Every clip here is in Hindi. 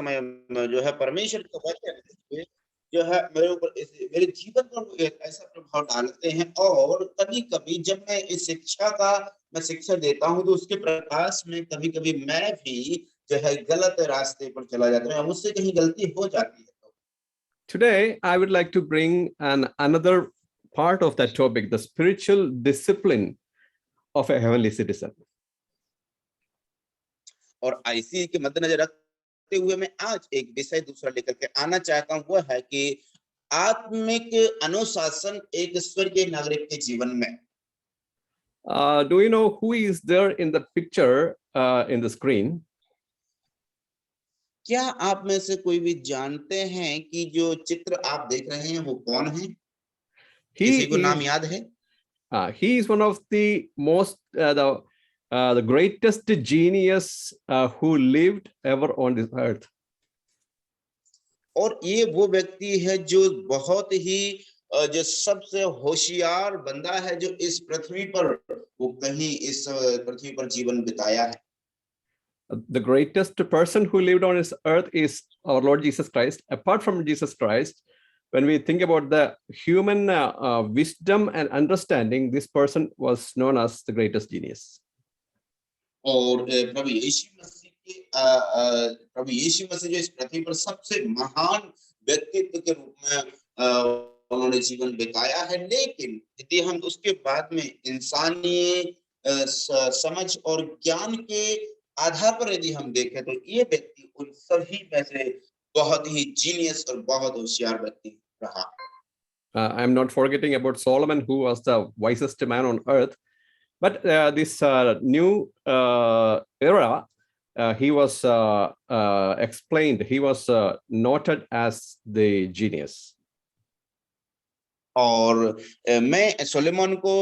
समय में जो है परमेश्वर का वचन जो है मेरे ऊपर मेरे जीवन पर एक ऐसा प्रभाव डालते हैं, और कभी-कभी जब मैं इस शिक्षा का मैं शिक्षा देता हूँ तो उसके प्रकाश में कभी-कभी मैं भी जो है गलत रास्ते पर चला जाता हूँ, मुझसे कहीं गलती हो जाती है। Today, I would like to bring another part of that topic, the spiritual discipline of a heavenly citizen. और इसी के मद्देनजर रखते हुए मैं आज एक विषय दूसरा लेकर के आना चाहता हूँ, वो है कि आत्मिक अनुशासन एक स्वर्गीय नागरिक के जीवन में। Do you know who is there in the picture in the screen? क्या आप में से कोई भी जानते हैं कि जो चित्र आप देख रहे हैं वो कौन है? किसी को नाम याद है? He is one of the most the greatest genius who lived ever on this earth. और ये वो व्यक्ति है जो बहुत ही जो सबसे होशियार बंदा है जो इस पृथ्वी पर वो कहीं इस पृथ्वी पर जीवन बिताया है। The greatest person who lived on this earth is our Lord Jesus Christ. Apart from Jesus Christ, when we think about the human wisdom and understanding, this person was known as the greatest genius. और प्रभु यीशु मसीह जो इस पृथ्वी पर सबसे महान व्यक्तित्व के रूप में उन्होंने जीवन बिताया है, लेकिन यदि हम उसके बाद में इंसानी समझ और ज्ञान के आधार पर यदि हम देखें तो ये व्यक्ति उन सभी में से बहुत ही जीनियस और बहुत होशियार व्यक्ति रहा। I'm not forgetting about Solomon, who was the wisest man on earth, but this new era, he was explained, he was noted as the genius. और मैं सुलेमान को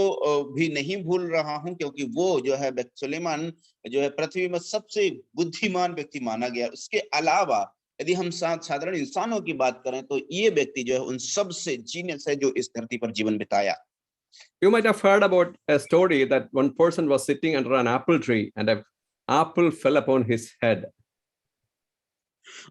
भी नहीं भूल रहा हूं, क्योंकि वो जो है सुलेमान जो है पृथ्वी में सबसे बुद्धिमान व्यक्ति माना गया। उसके अलावा यदि हम साधारण इंसानों की बात करें तो ये व्यक्ति जो है उन सबसे जीनियस है जो इस धरती पर जीवन बिताया। You might have heard about a story that one person was sitting under an apple tree and an apple fell upon his head.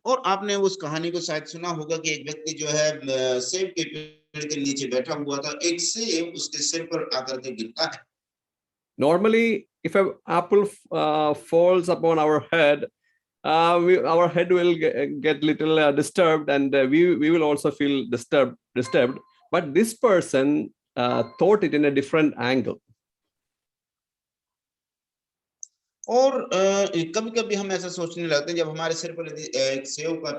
और आपने उस कहानी को शायद सुना होगा कि एक व्यक्ति जो है सेब के पेड़ के नीचे बैठा हुआ था, एक सेब उसके सिर पर आकर के गिरता है। Normally, if an apple falls upon our head, our head will get little disturbed, and we will also feel disturbed. But this person thought it in a different angle. और कभी-कभी हम ऐसा सोचने लगते हैं, जब हमारे सिर पर एक सेब का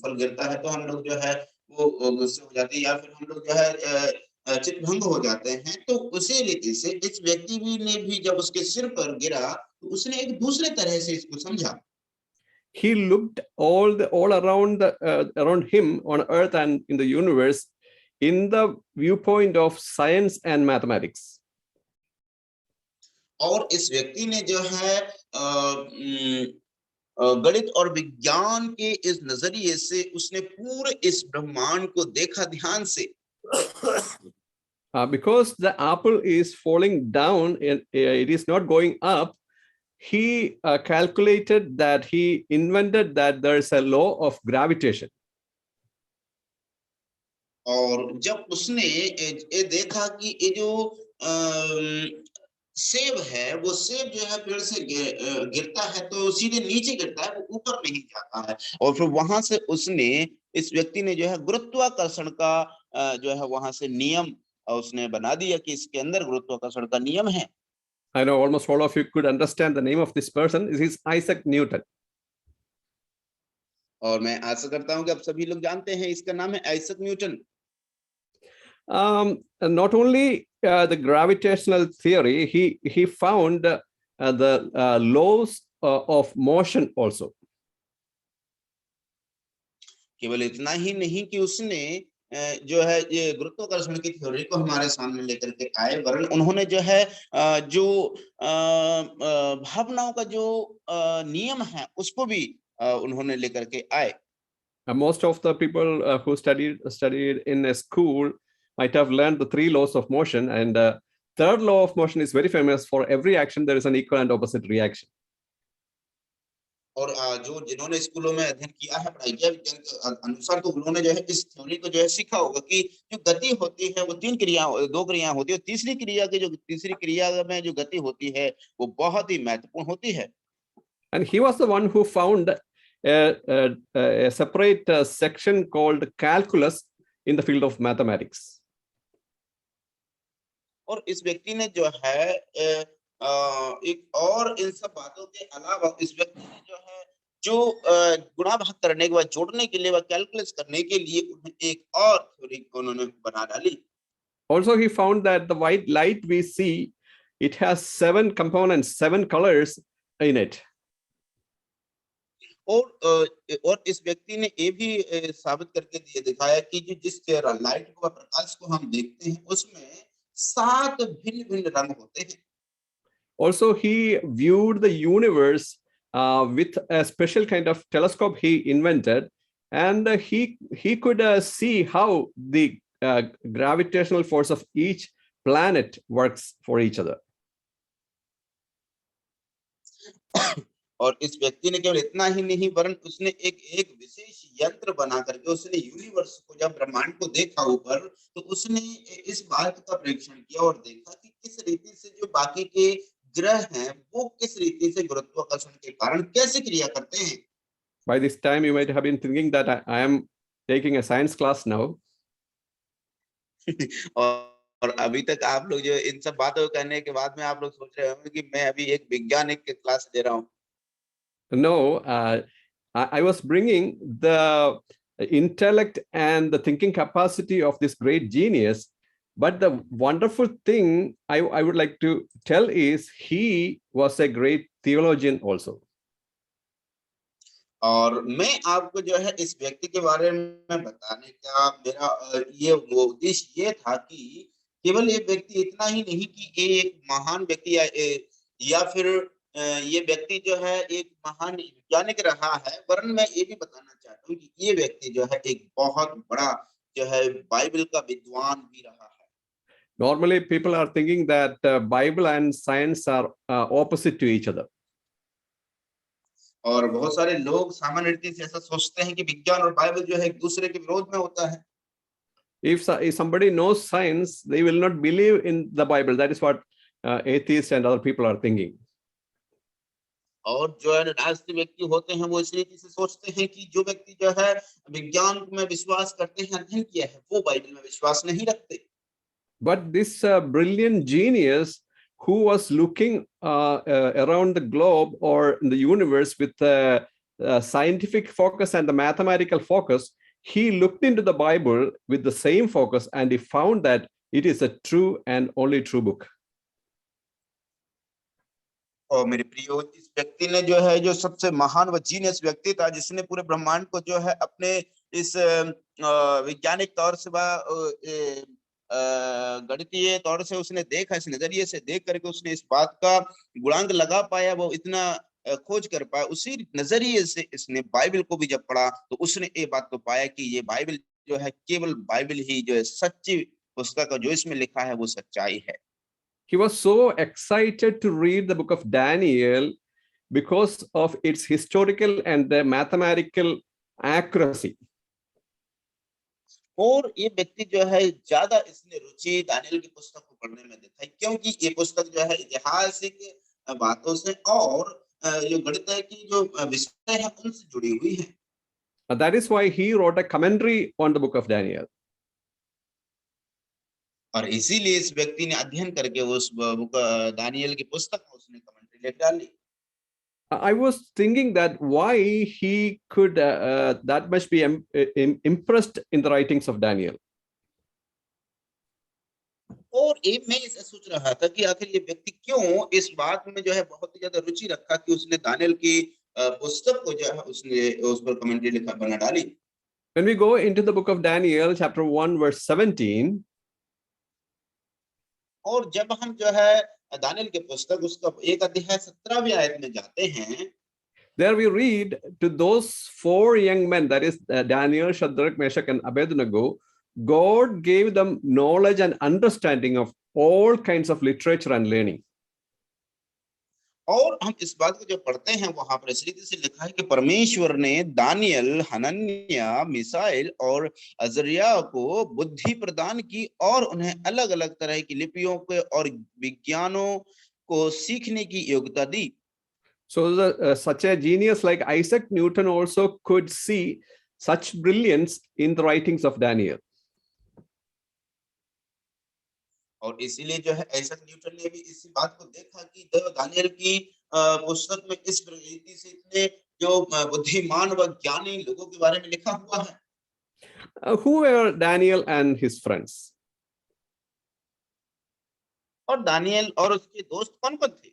फल गिरता है तो हम लोग जो है वो गुस्से हो जाते हैं, या फिर हम लोग जो है चित्तभंग हो जाते हैं। तो उसी रीति से इस व्यक्ति ने भी जब उसके सिर पर गिरा तो उसने एक दूसरे तरह से इसको समझा। He looked all around around him on earth and in the universe in the viewpoint of science and mathematics. और इस व्यक्ति ने जो है गणित और विज्ञान के इस नजरिए से उसने पूरे इस ब्रह्मांड को देखा ध्यान से। Because the apple is falling down and it is not going up, he calculated that, he invented that there is a law of gravitation. और जब उसने ये देखा कि ये जो सेब है वो सेब जो है पेड़ से गिरता है तो सीधे नीचे गिरता है, वो ऊपर नहीं जाता है। और फिर वहां से उसने इस व्यक्ति ने जो है गुरुत्वाकर्षण का जो है वहां से नियम उसने बना दिया कि इसके अंदर गुरुत्वाकर्षण का नियम है। I know almost all of you could understand the name of this person. This is Isaac Newton. और मैं आशा करता हूं कि आप सभी लोग जानते हैं इसका नाम है Isaac Newton. Not only the gravitational theory, he found the laws of motion also. केवल इतना ही नहीं कि उसने जो है ये गुरुत्वाकर्षण की थ्योरी को हमारे सामने लेकर के आए, वरन उन्होंने जो है जो भावनाओं का जो नियम है उसको भी उन्होंने लेकर के आए। Most of the people who studied in a school might have learned the 3 laws of motion, and third law of motion is very famous. For every action there is an equal and opposite reaction. और जो जिन्होंने स्कूलों में अध्ययन किया है, पढ़ाई किया विज्ञान के अनुसार, तो उन्होंने जो है इस थ्योरी को जो है सीखा होगा कि जो गति होती है वो दो क्रियाएं होती है, और तीसरी क्रिया में जो गति होती है वो बहुत ही महत्वपूर्ण होती है। And he was the one who found a separate section called calculus in the field of mathematics. और इस व्यक्ति ने जो है एक और इन सब बातों के अलावा इस व्यक्ति ने जो है गुणा भाग करने के बाद जोड़ने के लिए व कैलकुलस करने के लिए उन्हें एक और थ्योरी उन्होंने बना डाली। Also, he found that the white light we see, it has 7 components, 7 colors in it. और इस व्यक्ति ने ये भी साबित करके दिखाया कि जिस लाइट को प्रकाश को हम देखते हैं उसमें 7 भिन्न-भिन्न रंग होते हैं। Also, he viewed the universe with a special kind of telescope he invented, and he could see how the gravitational force of each planet works for each other. और इस व्यक्ति ने केवल इतना ही नहीं वरन उसने एक विशेष यंत्र बना करके उसने यूनिवर्स को, जब ब्रह्मांड को देखा ऊपर, तो उसने इस बात का परीक्षण किया और देखा कि किस रीति से जो बाकी के ग्रह हैं वो किस रीति से गुरुत्वाकर्षण के कारण कैसे क्रिया करते हैं। By this time, you might have been thinking that I am taking a science class now. और अभी तक आप लोग जो इन सब बातों को कहने के बाद में आप लोग सोच रहे होंगे कि मैं अभी एक वैज्ञानिक की क्लास दे रहा हूँ। No, I was bringing the intellect and the thinking capacity of this great genius. But the wonderful thing I would like to tell is he was a great theologian also. और मैं आपको जो है इस व्यक्ति के बारे में बताने का मेरा ये उद्देश्य ये था कि केवल ये व्यक्ति इतना ही नहीं कि ये एक महान व्यक्ति या फिर ये व्यक्ति जो है एक महान वैज्ञानिक रहा है, वरन मैं ये भी बताना चाहता हूँ कि ये व्यक्ति जो है एक बहुत बड़ा जो है बाइबल का विद्वान भी रहा है। Normally, people are thinking that Bible and science are opposite to each other. और बहुत सारे लोग सामान्य रीति से ऐसा सोचते हैं कि विज्ञान और बाइबल जो है एक दूसरे के विरोध में होता है। If somebody knows science, they will not believe in the Bible. That is what atheists and other people are thinking. और जो है नास्तिक व्यक्ति होते हैं वो इस रीति से सोचते हैं कि जो व्यक्ति जो है विज्ञान में विश्वास करते हैं, अध्ययन किया है, वो बाइबल में विश्वास नहीं रखते। But this brilliant genius who was looking around the globe or in the universe with a scientific focus and the mathematical focus, he looked into the Bible with the same focus and he found that it is a true and only true book. और मेरे प्रियो, इस व्यक्ति ने जो है जो सबसे महान व जीनियस व्यक्ति था, जिसने पूरे ब्रह्मांड को जो है अपने इस वैज्ञानिक तौर से गणितीय तौर से उसने देखा, इस नजरिए से देख करके उसने इस बात का गुणांक लगा पाया, वो इतना खोज कर पाया। उसी नजरिए से इसने बाइबल को भी जब पढ़ा तो उसने ये बात को पाया कि ये बाइबल जो है केवल बाइबल ही जो है सच्ची पुस्तक है, जो इसमें लिखा है वो सच्चाई है। He was so excited to read the book of Daniel because of its historical and mathematical accuracy. और ये व्यक्ति जो है ज्यादा इसने रुचि दानियल की पुस्तक को पढ़ने में दिखाई, क्योंकि ये पुस्तक जो है ऐतिहासिक बातों से और जो गणित की जो विषय है उनसे जुड़ी हुई है। That is why he wrote a commentary on the book of Daniel. और इसीलिए इस व्यक्ति ने अध्ययन करके उस दानियल की पुस्तक में उसने कमेंट्री लिख डाली। I was thinking that why he could that much be impressed in the writings of Daniel. और मैं ऐसा सोच रहा था कि आखिर ये व्यक्ति क्यों इस बात में जो है बहुत ही ज्यादा रुचि रखा कि उसने दानियल की पुस्तक को जो है उसने उस पर कमेंट्री लिखा बना डाली। When we go into the book of Daniel, chapter 1, verse 17, और जब हम जो है दानियल की पुस्तक उसका 1 अध्याय 17वीं आयत में जाते हैं, there we read to those 4 young men, that is Daniel, Shadrach, Meshach, and Abednego, God gave them knowledge and understanding of all kinds of literature and learning. और हम इस बात को जब पढ़ते हैं वहां पर इस रीति से लिखा है कि परमेश्वर ने दानियल, हनन्याह, मिसाइल और अजरिया को बुद्धि प्रदान की और उन्हें अलग अलग तरह की लिपियों के और विज्ञानों को सीखने की योग्यता दी। So such a genius like Isaac Newton also could see such brilliance in the writings of Daniel. और इसीलिए जो है आइजैक न्यूटन ने भी इसी बात को देखा कि जो दानियल की पुस्तक में इस रीति से इतने जो बुद्धिमान व ज्ञानी लोगों के बारे में लिखा हुआ है। Who were Daniel and his friends? और दानियल और उसके दोस्त कौन कौन थे?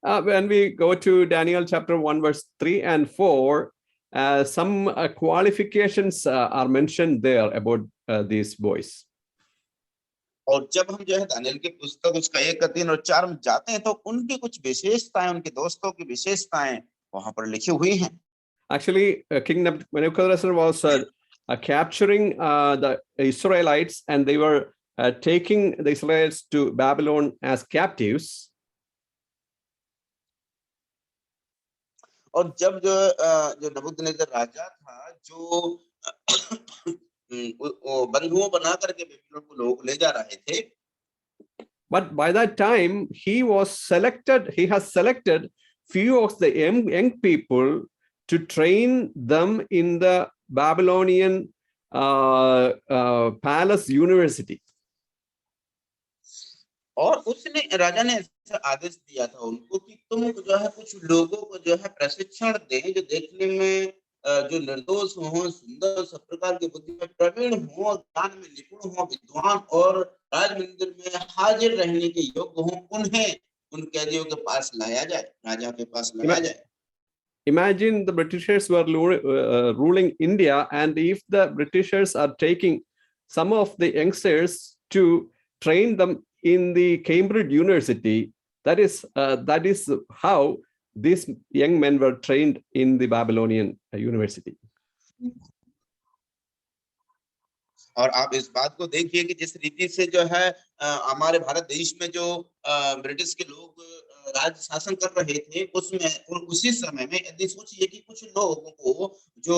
When we go to Daniel chapter 1, verse 3 and 4, some qualifications are mentioned there about these boys. और जब हम जो है दानियल की पुस्तक उसका 1, 3 और 4 में जाते हैं तो उनकी कुछ विशेषताएं, उनके दोस्तों की विशेषताएं वहां पर लिखी हुई हैं। Actually, King Nebuchadnezzar was capturing the Israelites, and they were taking the Israelites to Babylon as captives. और जब जो नबूकदनेस्सर राजा था जो वो बंधुओं बना करके बेबीलोन को लोग ले जा रहे थे। But by that time, he has selected few of the young people to train them in the Babylonian palace university. और उसने राजा ने ऐसा आदेश दिया था उनको कि तुम जो है कुछ लोगों को जो है प्रशिक्षण दें जो देखने में जो निर्दोष हो, सुंदर, सब प्रकार की बुद्धि में प्रवीण हो, ज्ञान में निपुण हो, विद्वान और राज मंदिर में हाजिर रहने के योग्य हो, उन्हें उन कैदियों के पास लाया जाए, राजा के पास लाया जाए। Imagine the Britishers were ruling India, and if the Britishers are taking some of the youngsters to train them in the Cambridge University, that is how these young men were trained in the Babylonian university. और आप इस बात को देखिए कि जिस रीति से जो है हमारे भारत देश में जो ब्रिटिश के लोग राज्य शासन कर रहे थे उसमें और उसी समय में यदि सोचिए कि कुछ लोगों को जो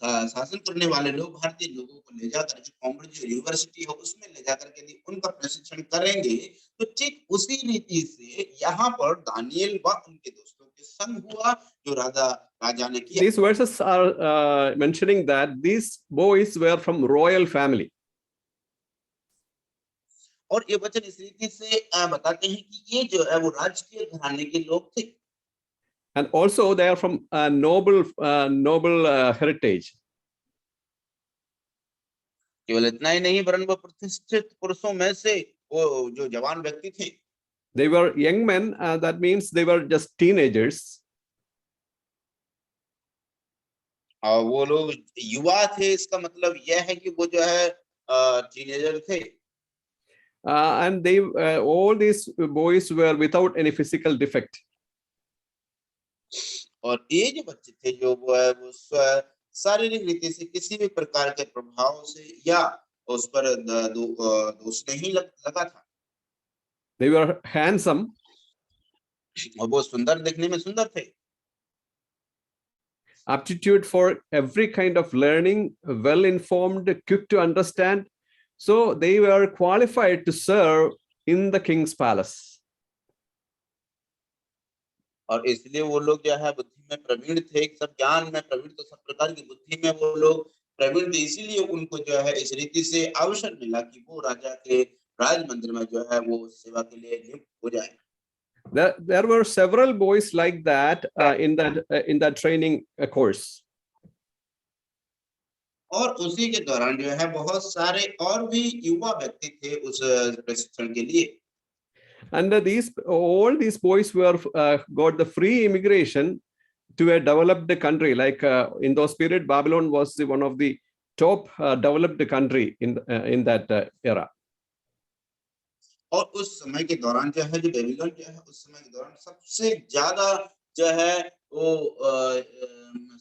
शासन करने वाले लोग भारतीय लोगों को ले जाकर जो कैम्ब्रिज यूनिवर्सिटी है उसमें ले जाकर के यदि उनका प्रशिक्षण करेंगे तो ठीक उसी रीति से यहाँ पर दानियल व उनके दोस्तों के संग हुआ जो राजा ने किया। These verses are mentioning that these boys were from royal family. और ये वचन इस रीति से बताते हैं कि ये जो है वो राजकीय घराने के लोग थे। And also they are from noble heritage. केवल इतना ही नहीं वरन वो प्रतिष्ठित पुरुषों में से वो जो जवान व्यक्ति थे। They were young men, that means they were just teenagers. और वो लोग युवा थे, इसका मतलब यह है कि वो जो है टीनेजर थे। And they all these boys were without any physical defect. और ये जो बच्चे थे जो वो है वो शारीरिक रीति से किसी भी प्रकार के प्रभाव से या उस पर दोष नहीं लगा था। They were handsome. और वो सुंदर, दिखने में सुंदर थे। Aptitude for every kind of learning, well informed, quick to understand. So they were qualified to serve in the king's palace. और इसलिए वो लोग जो है बुद्धि में प्रवीण थे, सब ज्ञान में प्रवीण, तो सब प्रकार की बुद्धि में वो लोग प्रवीण थे, इसीलिए उनको जो है इस रीति से अवसर मिला कि वो राजा के राज मंदिर में जो है वो सेवा के लिए नियुक्त हो जाए। There were several boys like that in that training course. और उसी के दौरान जो है बहुत सारे और भी युवा व्यक्ति थे उस प्रशिक्षण के लिए। And all these boys were got the free immigration to a developed country. Like in those period, Babylon was one of the top developed country in that era. और उस समय के दौरान जो है जो बेबीलोन जो है उस समय के दौरान सबसे ज्यादा जो है वो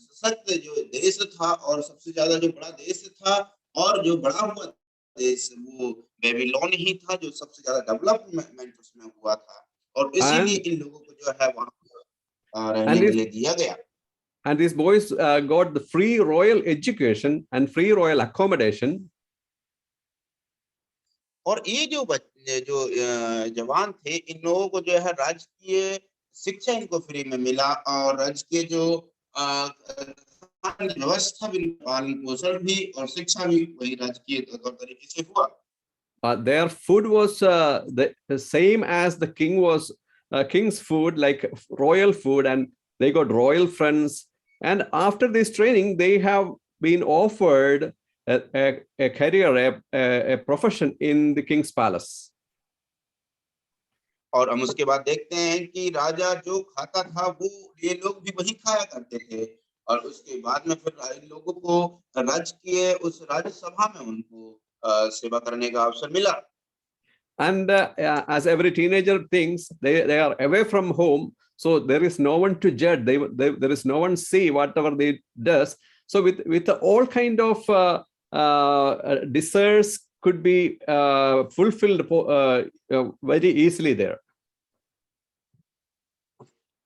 सशक्त जो देश था और सबसे ज्यादा जो बड़ा देश था और जो बड़ा हुआ देश वो बेबीलोन ही था जो सबसे ज्यादा डेवलपमेंट उसमें हुआ था। और इसीलिए इन लोगों को जो है वहां रहने And के these लिए दिया गया। and these boys got the free royal education and free royal accommodation. और ये जो बच्चे जो जवान थे, इन लोगों को जो है राजकीय शिक्षा इनको फ्री में मिला और राजकीय जो व्यवस्था भी, पालन पोषण भी और शिक्षा भी वही राजकीय तौर तरीके से हुआ। Their food was the same as the king's food, like royal food, and they got royal friends. And after this training, they have been offered a career, a profession in the king's palace. और हम उसके बाद देखते हैं कि राजा जो खाता था वो ये लोग भी वही खाया करते थे और उसके बाद में फिर इन लोगों को राजकीय उस राज्यसभा में उनको सेवा करने का अवसर मिला। And as every teenager thinks, they are away from home, so there is no one to judge. There is no one see whatever they does. So with all kind of desires could be fulfilled very easily there.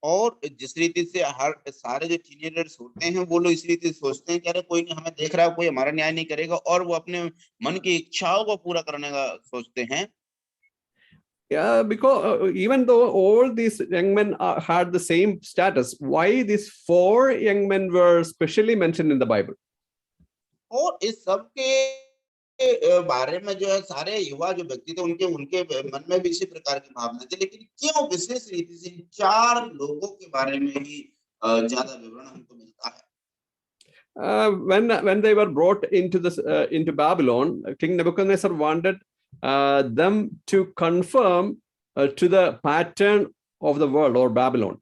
और जिस रीति से हर सारे जो टीनेजर्स होते हैं वो लोग इस रीति से सोचते हैं कि अरे कोई नहीं हमें देख रहा है, कोई हमारा न्याय नहीं करेगा, और वो अपने मन की इच्छाओं को पूरा करने का सोचते हैं। Yeah, because even though all these young men had the same status, why these 4 young men were specially mentioned in the Bible? और इस सब के बारे में जो है सारे युवा जो व्यक्ति थे उनके उनके मन में भी इसी प्रकार की भावना थी, लेकिन क्यों विशेष रीति से 4 लोगों के बारे में ही ज्यादा विवरण हमको मिलता है। When they were brought into Babylon, King Nebuchadnezzar wanted them to conform to the pattern of the world or Babylon.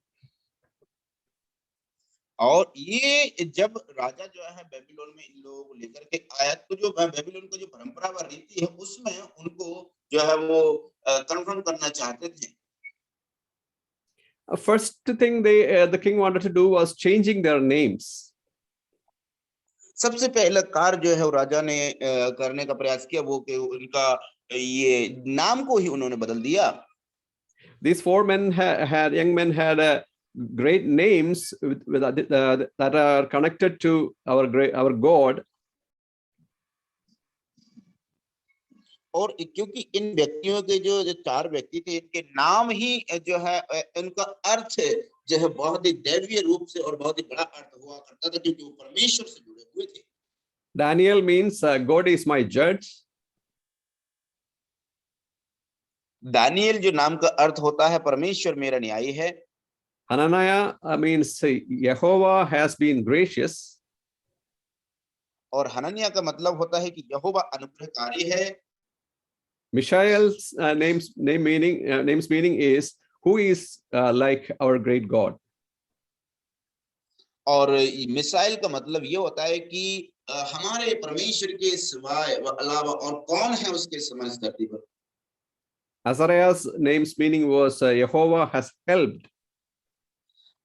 और ये जब राजा जो है बेबीलोन में इन लोगों को लेकर के आया तो जो बेबीलोन का जो परंपरा व रीति है उसमें उनको जो है वो कन्फर्म करना चाहते थे। First thing the king wanted to do was changing their names. सबसे पहला कार्य जो है वो राजा ने करने का प्रयास किया वो कि उनका ये नाम को ही उन्होंने बदल दिया। These 4 men young men had great names that are connected to our God. और क्योंकि इन व्यक्तियों के जो 4 व्यक्ति थे इनके नाम ही जो है इनका अर्थ जो है बहुत ही दैवीय रूप से और बहुत ही बड़ा अर्थ हुआ करता था क्योंकि वो परमेश्वर से जुड़े हुए थे। Daniel means God is my judge. Daniel जो नाम का अर्थ होता है परमेश्वर मेरा न्यायी है। Hananiah means Jehovah has been gracious. और हनन्याह का मतलब होता है कि यहोवा अनुग्रहकारी है। Mishael's name's meaning is who is like our great God. और मिसाइल का मतलब ये होता है कि हमारे परमेश्वर के सिवाय अलावा और कौन है उसके समान इस धरती पर। Azariah's name's meaning was Jehovah has helped.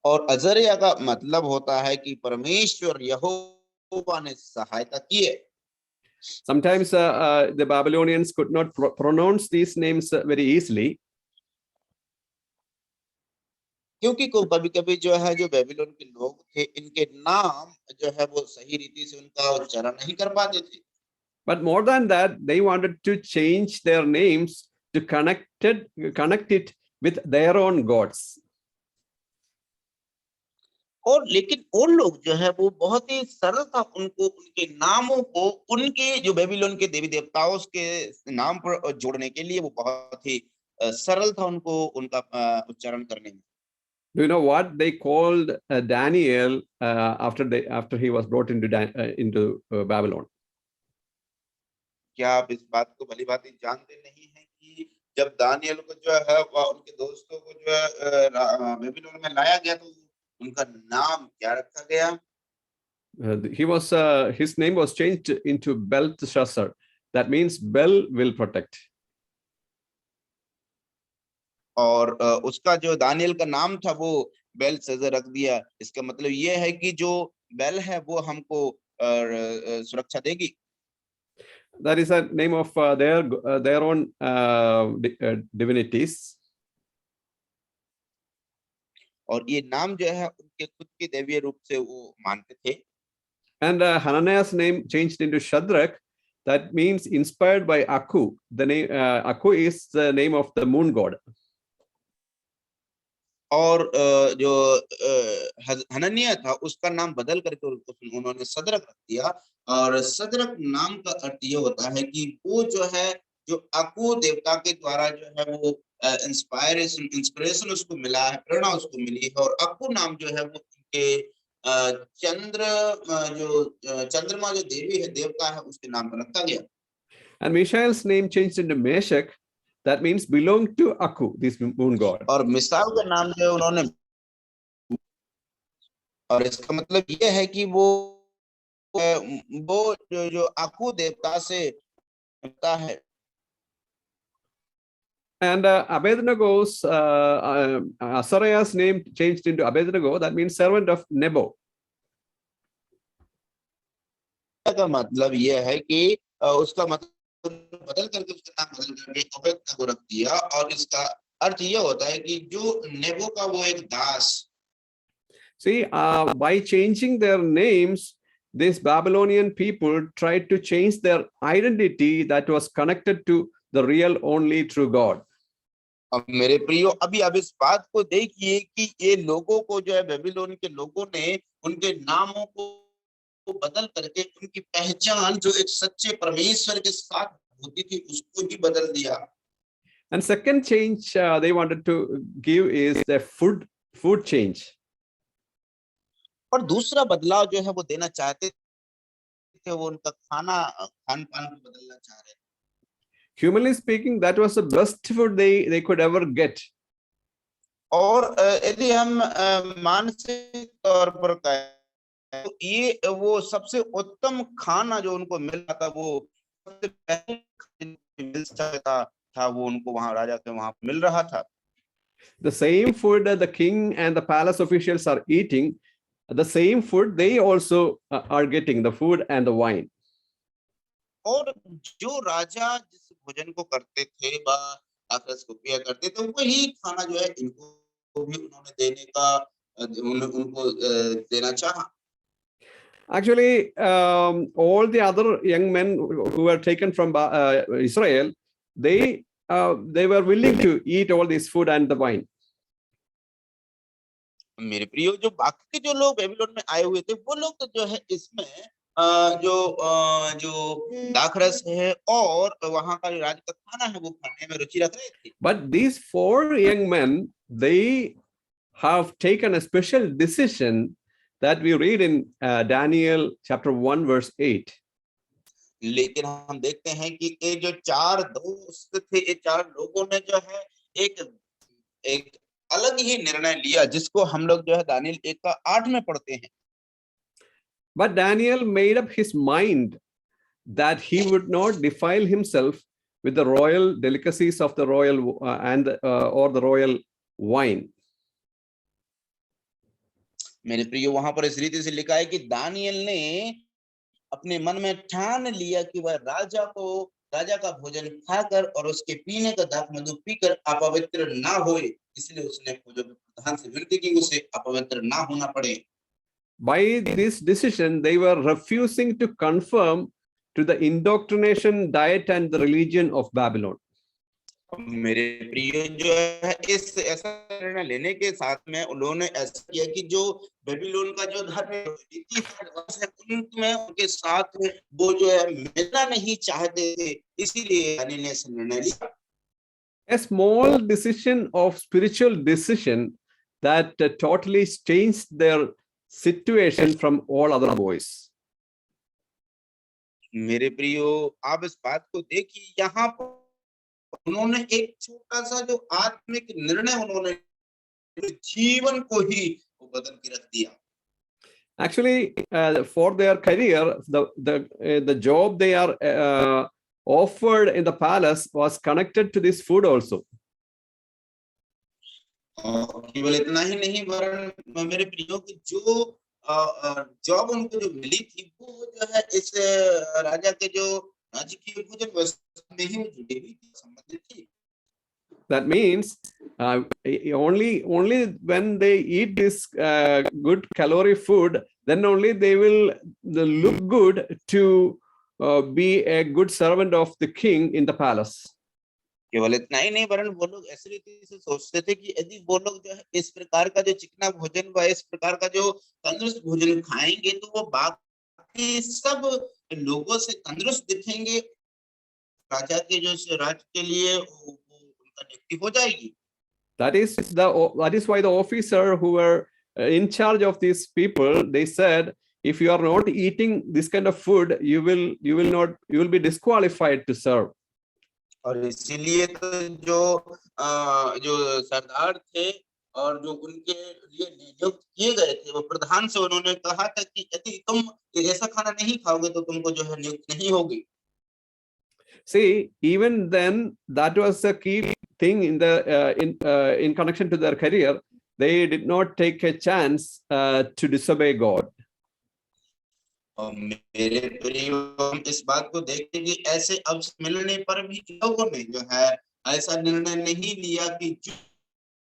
और अजरिया का मतलब होता है कि परमेश्वर यहोवा ने सहायता की है। Sometimes the Babylonians could not pronounce these names very easily. क्योंकि कभी-कभी जो है जो बेबीलोन के लोग थे इनके नाम जो है वो सही रीति से उनका उच्चारण नहीं कर पाते थे। But more than that, they wanted to change their names to connect it with their own gods. और लेकिन और लोग जो है वो बहुत ही सरल था उनको उनके नामों को उनके जो बेबीलोन के देवी देवताओं के नाम पर जोड़ने के लिए वो बहुत ही सरल था उनको उनका उच्चारण करने में। Do you know what they called Daniel after he was brought into Babylon? क्या आप इस बात को भली भांति जानते नहीं हैं कि जब दानियल को जो है उनके दोस्तों को जो है बेबीलोन में लाया गया तो उनका नाम क्या रखा गया? His name was changed into Belteshazzar. That means Bel will protect. और उसका जो दानियल का नाम था वो बेलशस्सर रख दिया। इसका मतलब ये है कि जो बेल है वो हमको सुरक्षा देगी। That is a name of their own divinities. और ये नाम जो है उनके खुद के दैवीय रूप से वो मानते थे। And Hananiah's name changed into Shadrach. That means inspired by Aku. The name Aku is the name of the moon god. और जो हनन्याह था उसका नाम बदल करके उन्होंने सदरक रख दिया। और सदरक नाम का अर्थ ये होता है कि वो जो है, जो अकू देवता के द्वारा जो है वो इंस्पिरेशन उसको मिला है, प्रेरणा उसको मिली है। और अकू नाम जो है वो उनके चंद्रमा जो देवी है, देवता है, उसके नाम पर रखा गया। And Mishael's name changed into Meshach. That means belong to Aku, this moon god. और मिसाल का नाम जो है उन्होंने, और इसका मतलब ये है कि वो जो अकू देवता से होता है। And Abednego's Azariah's name changed into Abednego. That means servant of Nebo. का मतलब ये है कि उसका मतलब बदल करके उसका नाम बदल करके अबेदnego रख दिया। और इसका अर्थ ये होता है कि जो नेबो का वो एक दास। See, by changing their names, these Babylonian people tried to change their identity that was connected to the real, only true God. अब मेरे प्रियो, अभी अब इस बात को देखिए कि ये लोगों को जो है, बेबीलोन के लोगों ने उनके नामों को बदल करके उनकी पहचान जो एक सच्चे परमेश्वर के साथ होती थी उसको भी बदल दिया। And second change they wanted to give is the food change. और दूसरा बदलाव जो है वो देना चाहते थे, वो उनका खान पान को बदलना चाह रहे थे। Humanly speaking, that was the best food they could ever get. और यदि हम मानसिक तौर पर कहें तो ये वो सबसे उत्तम खाना जो उनको मिला था, वो सबसे पहले मिल सकता था, वो उनको वहां राजा के वहां मिल रहा था। The same food that the king and the palace officials are eating, the same food they also are getting, the food and the wine. और जो राजा जिस भोजन को करते थे, आखरस को पिया करते थे, वही खाना जो है इनको भी उन्होंने देने का उनको देना चाहा। Actually, all the other young men who were taken from Israel, they were willing to eat all this food and the wine. मेरे प्रियो, जो बाकी के जो लोग बेबीलोन में आए हुए थे, वो लोग तो जो है इसमें जो दाखरस है और वहां का जो राज का खाना है वो खाने में रुचि रख रहे थे। But these 4 young men, they have taken a special decision that we read in Daniel chapter 1 verse 8. लेकिन हम देखते हैं कि ये जो 4 दोस्त थे, ये 4 लोगों ने जो है एक अलग ही निर्णय लिया, जिसको हम लोग जो है दानियल 1 का 8 में पढ़ते हैं। But Daniel made up his mind that he would not defile himself with the royal delicacies of the royal or the royal wine. मेरे प्रियो, वहां पर इस रीति से लिखा है कि दानियल ने अपने मन में ठान लिया कि वह राजा का भोजन खाकर और उसके पीने का दाख मधु पीकर अपवित्र ना होए, इसलिए उसने प्रधान से विनती की उसे अपवित्र ना होना पड़े। By this decision, they were refusing to conform to the indoctrination diet and the religion of Babylon. मेरे प्रिय, जो है इस ऐसा निर्णय लेने के साथ में उन्होंने ऐसा किया कि जो बेबीलोन का जो धर्म रीति है उनमें उनके साथ वो जो है मिलना नहीं चाहते थे, इसीलिए दानियल ने ऐसा निर्णय लिया। A small decision of spiritual decision that totally changed their situation from all other boys. मेरे प्रियो, आप इस बात को देखिए, यहाँ पर उन्होंने एक छोटा सा जो आत्मिक निर्णय उन्होंने जीवन को ही बदल के रख दिया। Actually, for their career, the job they are offered in the palace was connected to this food also. केवल इतना ही नहीं, वरन मेरे प्रियो की जो जॉब उनको जो मिली थी, वो जो है इस राजा के जो राजकीय भोजन व्यवस्था में ही जुड़ी हुई थी, संबंधित थी। That means only when they eat this good calorie food, then only they will look good to be a good servant of the king in the palace. केवल इतना ही नहीं, वरन वो लोग ऐसी रीति से सोचते थे कि यदि वो लोग जो है इस प्रकार का जो चिकना भोजन व इस प्रकार का जो तंदुरुस्त भोजन खाएंगे तो वो बाकी सब लोगों से तंदुरुस्त दिखेंगे, राजा के जो राज के लिए उनका नियुक्ति हो जाएगी। That is why the officer who were in charge of these people, they said, if you are not eating this kind of food, you will be disqualified to serve. और इसीलिए तो जो सरदार थे और जो उनके लिए नियुक्त किए गए थे, वो प्रधान से उन्होंने कहा था कि यदि तुम ऐसा खाना नहीं खाओगे तो तुमको जो है नियुक्त नहीं होगी। See, even then, that was a key thing in connection to their career. They did not take a chance to disobey God. और मेरे प्रियो, हम इस बात को देखते कि ऐसे अवसर मिलने पर भी लोगों ने जो है ऐसा निर्णय नहीं लिया कि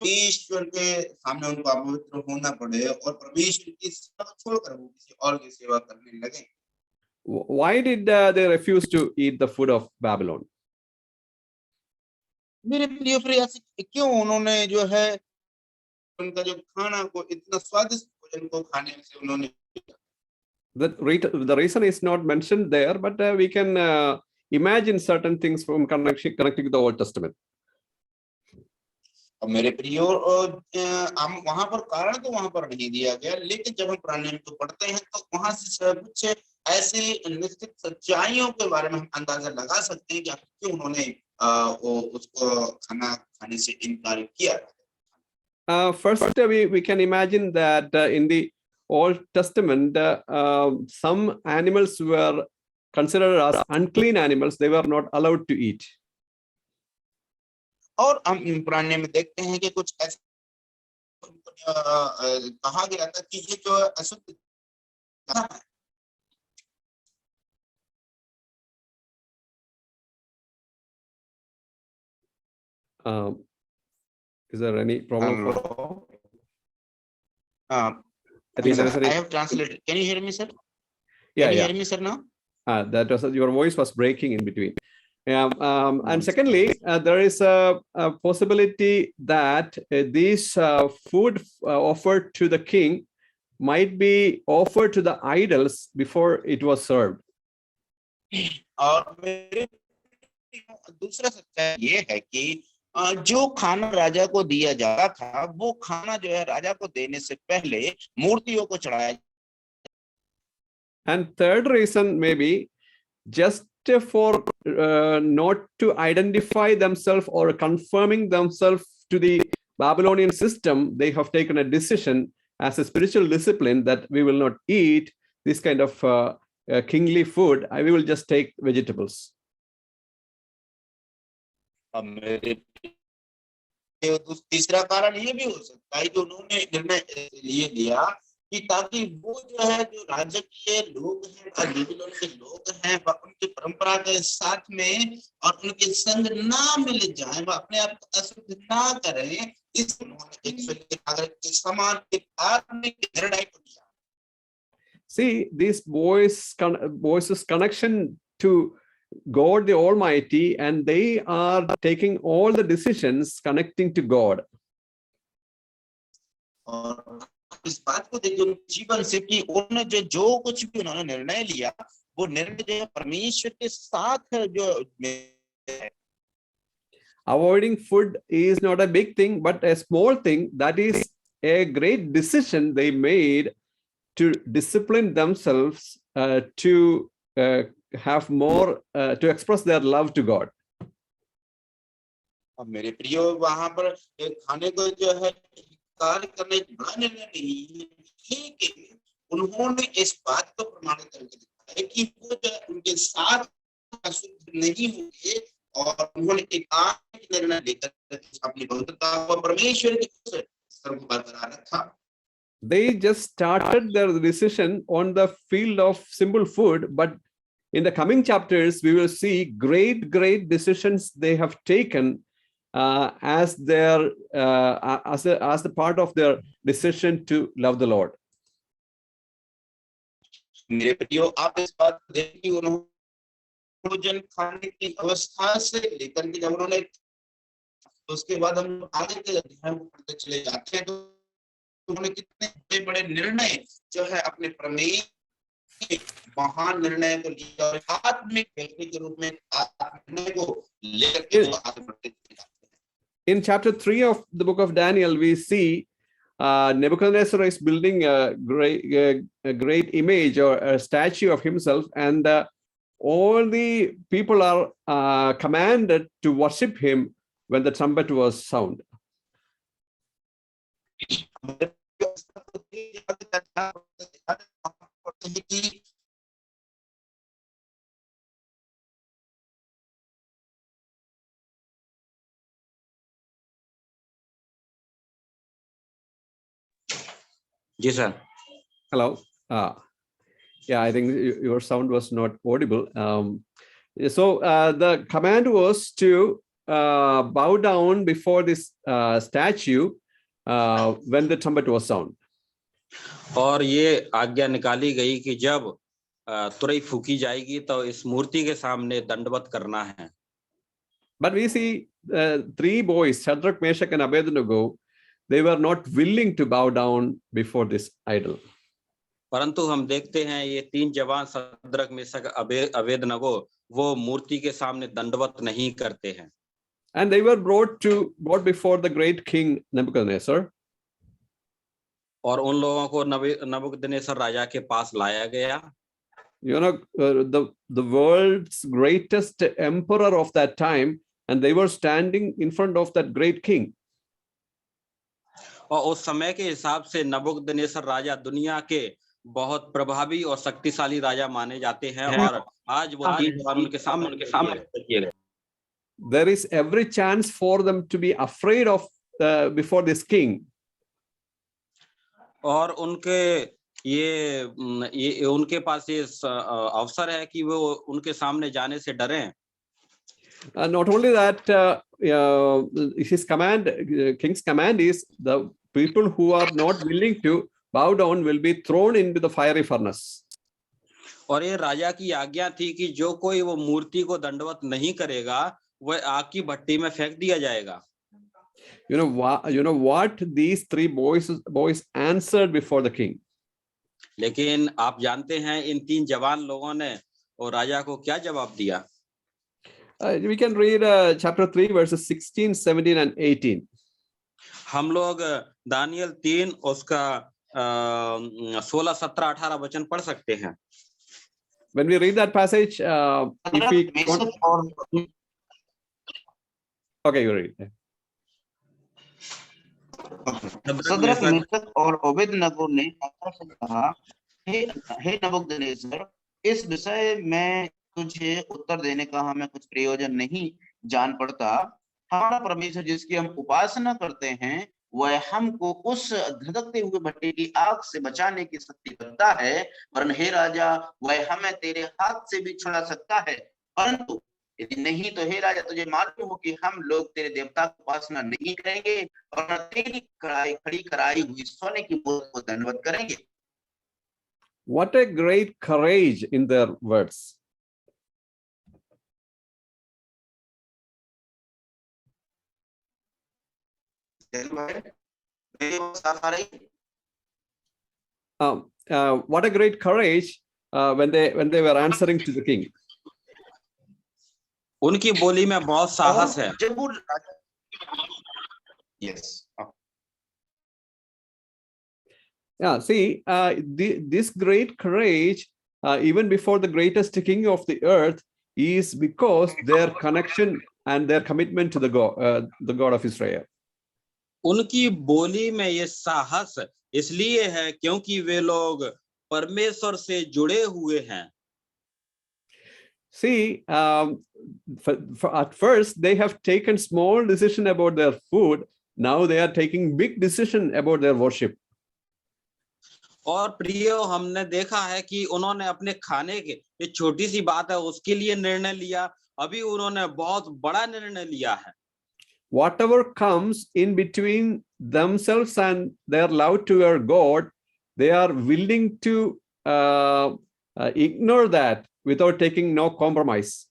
ईश्वर के सामने उनको अपवित्र होना पड़े और परमेश्वर की सेवा छोड़कर वो किसी और की सेवा करने लगे। Why did they refuse to eat the food of Babylon? मेरे प्रिय प्रयास क्यों उन्होंने जो है उनका जो खाना को इतना स्वादिष्ट भोजन को खाने से उन्होंने, the reason is not mentioned there, but we can imagine certain things from connecting to the Old Testament. और मेरे प्रियो हम वहां पर कारण तो वहां पर नहीं दिया गया, लेकिन जब हम पुराने नियम को पढ़ते हैं तो वहां से कुछ ऐसे निश्चित सच्चाइयों के बारे में हम अंदाजा लगा सकते हैं कि क्यों उन्होंने उसको खाना खाने से इनकार किया। First, we can imagine that in the Old Testament, some animals were considered as unclean animals. They were not allowed to eat. और हम पुराने में देखते हैं कि कुछ ऐसे कहा गया था कि ये जो अशुद्ध है। Is there any problem? I have translated. Can you hear me, sir? Yeah, Can you hear me, sir, now? That was your voice was breaking in between. And secondly, there is a possibility that this food offered to the king might be offered to the idols before it was served. और मेरे दूसरा सच्चाई ये है कि जो खाना राजा को दिया जाता था, वो खाना जो है राजा को देने से पहले मूर्तियों को चढ़ाया। And third reason may be just for not to identify themselves or confirming themselves to the Babylonian system, they have taken a decision as a spiritual discipline that we will not eat this kind of kingly food. We will just take vegetables. तीसरा कारण ये भी हो सकता है कि उन्होंने निर्णय ये लिया कि ताकि वो जो है जो राजकीय लोग हैं, बाबीलोन के लोग हैं, वह उनकी परंपरा के साथ में और उनके संग ना मिल जाएं, वह अपने आप को अशुद्ध ना करें, इस उन्होंने एक नागरिक के समान एक आत्मिक निर्णय को लिया। See, these voices connection to God the Almighty, and they are taking all the decisions connecting to God. और इस बात को देखिए जीवन से कि उन्होंने जो कुछ भी उन्होंने निर्णय लिया, वो निर्णय जो है परमेश्वर के साथ जो है। Avoiding food is not a big thing, but a small thing. That is a great decision they made to discipline themselves to have more, to express their love to God. अब मेरे प्रियो वहां पर खाने को जो है कार्य करने बड़ा निर्णय नहीं है, लेकिन उन्होंने इस बात को प्रमाणित करके दिखाया कि वो जो उनके साथ अशुद्ध नहीं होंगे और उन्होंने एक आत्मिक निर्णय लेकर अपनी पवित्रता को परमेश्वर के सर्व बरकरार रखा। They just started their decision on the field of simple food, but in the coming chapters we will see great decisions they have taken as their as the part of their decision to love the Lord. मेरे प्रियो, आप इस बात को देखिए कि उन्होंने भोजन खाने की अवस्था से लेकर के जब उन्होंने, उसके बाद हम आगे के अध्याय में पढ़ते चले जाते हैं तो उन्होंने कितने बड़े बड़े निर्णय जो है अपने प्रमेय महान निर्णय को लिया और आत्मिक व्यक्ति के रूप में निर्णय को लेकर के आगे बढ़ते चले जाते हैं. In chapter 3 of the book of Daniel, we see Nebuchadnezzar is building a great image or a statue of himself, and all the people are commanded to worship him when the trumpet was sound. जी sir. Hello. Yeah, I think your sound was not audible. So the command was to bow down before this statue when the trumpet was sound. और ये आज्ञा निकाली गई कि जब तुरई फूकी जाएगी तो इस मूर्ति के सामने दंडवत करना है. But we see three boys, Shadrach, Meshach, and Abednego, they were not willing to bow down before this idol. परंतु हम देखते हैं ये तीन जवान शद्रक, मेशक, अबेदनगो वो मूर्ति के सामने दंडवत नहीं करते हैं. And they were brought before the great king Nebuchadnezzar. और उन लोगों को नबूकदनेस्सर राजा के पास लाया गया. You know, the world's greatest emperor of that time, and they were standing in front of that great king. और उस समय के हिसाब से नबूकदनेस्सर राजा दुनिया के बहुत प्रभावी और शक्तिशाली राजा माने जाते हैं और आज वो तीन जवान उनके सामने किए गए. There is every chance for them to be afraid of before this king. और ये उनके पास ये अवसर है कि वो उनके सामने जाने से डरें. Not only that, his command, king's command is the people who are not willing to bow down will be thrown into the fiery furnace. और ये राजा की आज्ञा थी कि जो कोई वो मूर्ति को दंडवत नहीं करेगा वह आग की भट्टी में फेंक दिया जाएगा. You know what these three boys answered before the king. लेकिन आप जानते हैं इन तीन जवान लोगों ने और राजा को क्या जवाब दिया. We can read chapter 3 verses 16, 17 and 18. हम लोग दानियल 3 उसका 16, 17, 18 वचन पढ़ सकते हैं. When we read that passage, if we okay, you read. Shadrach, Meshach और अबेदनगो ने राजा से कहा, हे नबूकदनेस्सर, इस विषय में तुझे उत्तर देने का हमें कुछ प्रयोजन नहीं जान पड़ता. हमारा परमेश्वर जिसकी हम उपासना करते हैं वह हमको उस धधकते हुए भट्टी की आग से बचाने की शक्ति रखता है, वरन हे राजा वह हमें तेरे हाथ से भी छुड़ा सकता है. परंतु यदि नहीं तो हे राजा तुझे मालूम हो कि हम लोग तेरे देवता की उपासना नहीं करेंगे और न तेरी खड़ी कराई हुई सोने की मूर्ति को दंडवत करेंगे. What a great courage in their words. What a great courage when they were answering to the king. उनकी बोली में बहुत साहस है. Yes. Yeah, see, this great courage, even before the greatest king of the earth, is because their connection and their commitment to the God of Israel. उनकी बोली में ये साहस इसलिए है क्योंकि वे लोग परमेश्वर से जुड़े हुए हैं. See, at first they have taken small decision about their food. Now they are taking big decision about their worship. और प्रियो हमने देखा है कि उन्होंने अपने खाने के ये छोटी सी बात है उसके लिए निर्णय लिया, अभी उन्होंने बहुत बड़ा निर्णय लिया है. whatever comes in between themselves and their love to our God, they are willing to ignore that without taking no compromise.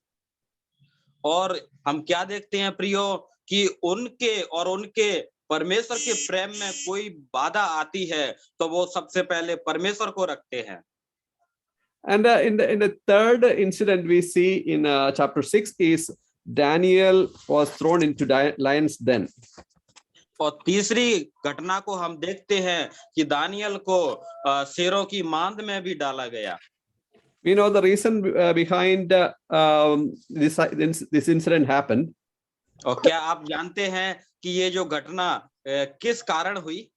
और हम क्या देखते हैं प्रियो कि उनके और उनके परमेश्वर के प्रेम में कोई बाधा आती है तो वो सबसे पहले परमेश्वर को रखते हैं. And in the third incident we see in chapter 6 is Daniel was thrown into lion's den. और तीसरी घटना को हम देखते हैं कि दानियल को शेरों की मांद में भी डाला गया. We know the reason behind this incident happened. और क्या आप जानते हैं कि ये जो घटना किस कारण हुई?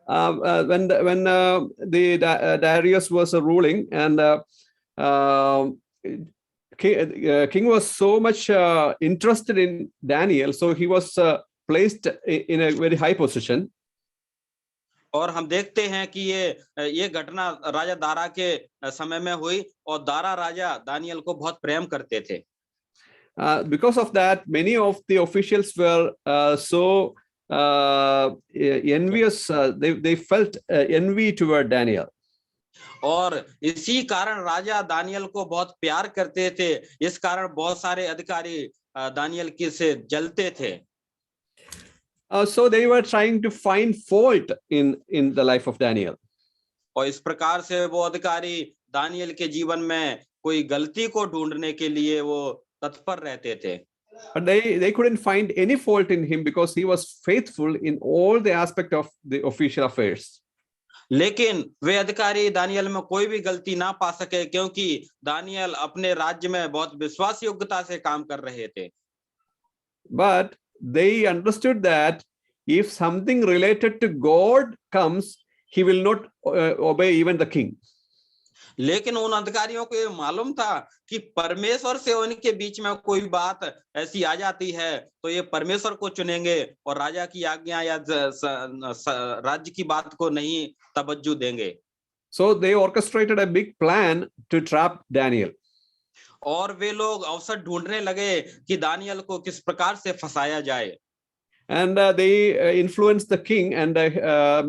When Darius was ruling, and king was so much interested in Daniel, so he was placed in a very high position. और हम देखते हैं कि ये घटना राजा दारा के समय में हुई और दारा राजा दानियल को बहुत प्रेम करते थे. Because of that, many of the officials were so envious. They felt envy toward Daniel. और इसी कारण राजा दानियल को बहुत प्यार करते थे. इस कारण बहुत सारे अधिकारी दानियल की से जलते थे. So they were trying to find fault in the life of Daniel. और इस प्रकार से वो अधिकारी दानियल के जीवन में कोई गलती को ढूंढने के लिए वो तत्पर रहते थे. But they couldn't find any fault in him because he was faithful in all the aspect of the official affairs. लेकिन वे अधिकारी दानियल में कोई भी गलती ना पा सके क्योंकि दानियल अपने राज्य में बहुत विश्वास योग्यता से काम कर रहे थे. But they understood that if something related to God comes, he will not obey even the king. लेकिन उन अधिकारियों को ये मालूम था कि परमेश्वर से उनके बीच में कोई बात ऐसी आ जाती है तो ये परमेश्वर को चुनेंगे और राजा की आज्ञा या राज्य की बात को नहीं तवज्जो देंगे. So they orchestrated a big plan to trap Daniel. और वे लोग अवसर ढूंढने लगे कि दानियल को किस प्रकार से फंसाया जाए. And they influenced the king and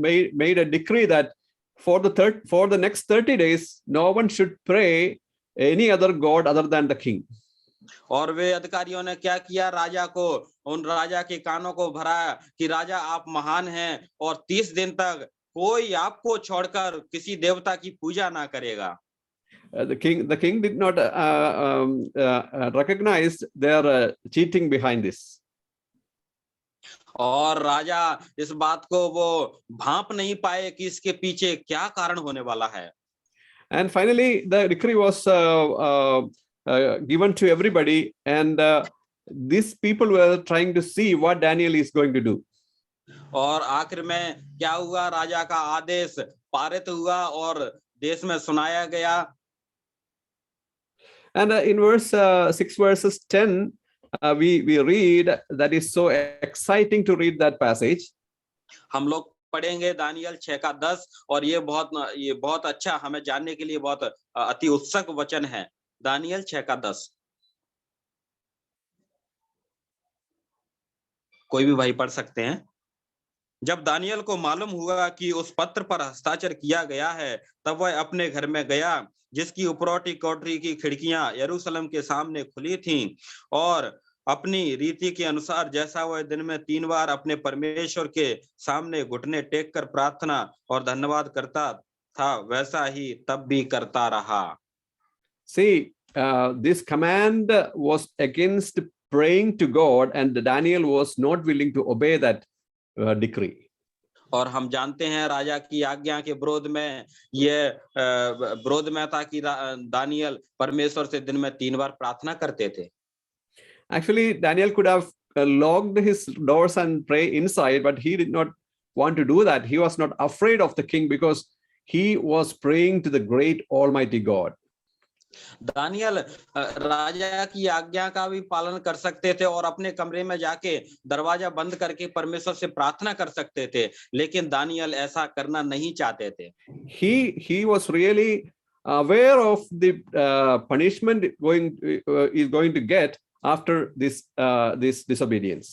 made a decree that for the next 30 days, no one should pray any other god other than the king. और वे अधिकारियों ने क्या किया, राजा को, उन राजा के कानों को भराया कि राजा आप महान हैं और 30 दिन तक कोई आपको छोड़कर किसी देवता की पूजा ना करेगा. The king did not recognize their cheating behind this. और राजा इस बात को वो भांप नहीं पाए कि इसके पीछे क्या कारण होने वाला है. And finally, the decree was given to everybody, and these people were trying to see what Daniel is going to do. और आखिर में क्या हुआ, राजा का आदेश पारित हुआ और देश में सुनाया गया. And in verse 6 verses 10, we read, that is so exciting to read that passage. हम लोग पढ़ेंगे दानियल 6:10 और ये बहुत अच्छा हमें जानने के लिए बहुत अति उत्सुक वचन है. दानियल 6:10. कोई भी भाई पढ़ सकते हैं. जब दानियल को मालूम हुआ कि उस पत्र पर हस्ताक्षर किया गया है, तब वह अपने घर में गया, जिसकी उपरोटी कोठरी की खिड़कियां यरूशलेम के सामने खुली थीं, और अपनी रीति के अनुसार जैसा वह दिन में 3 बार अपने परमेश्वर के सामने घुटने टेक कर प्रार्थना और धन्यवाद करता था, वैसा ही तब भी करता रहा. See, this command was against praying to God, and Daniel was not willing to obey that decree. और हम जानते हैं राजा की आज्ञा के विरोध में विरोध में था कि दानियल परमेश्वर से दिन में 3 बार प्रार्थना करते थे. Actually, Daniel could have locked his doors and pray inside, but he did not want to do that. He was not afraid of the king because he was praying to the great Almighty God. Daniel राजा की आज्ञा का भी पालन कर सकते थे और अपने कमरे में जाके दरवाजा बंद करके परमेश्वर से प्रार्थना कर सकते थे, लेकिन दानियल ऐसा करना नहीं चाहते थे. He was really aware of the punishment is going to get after this disobedience.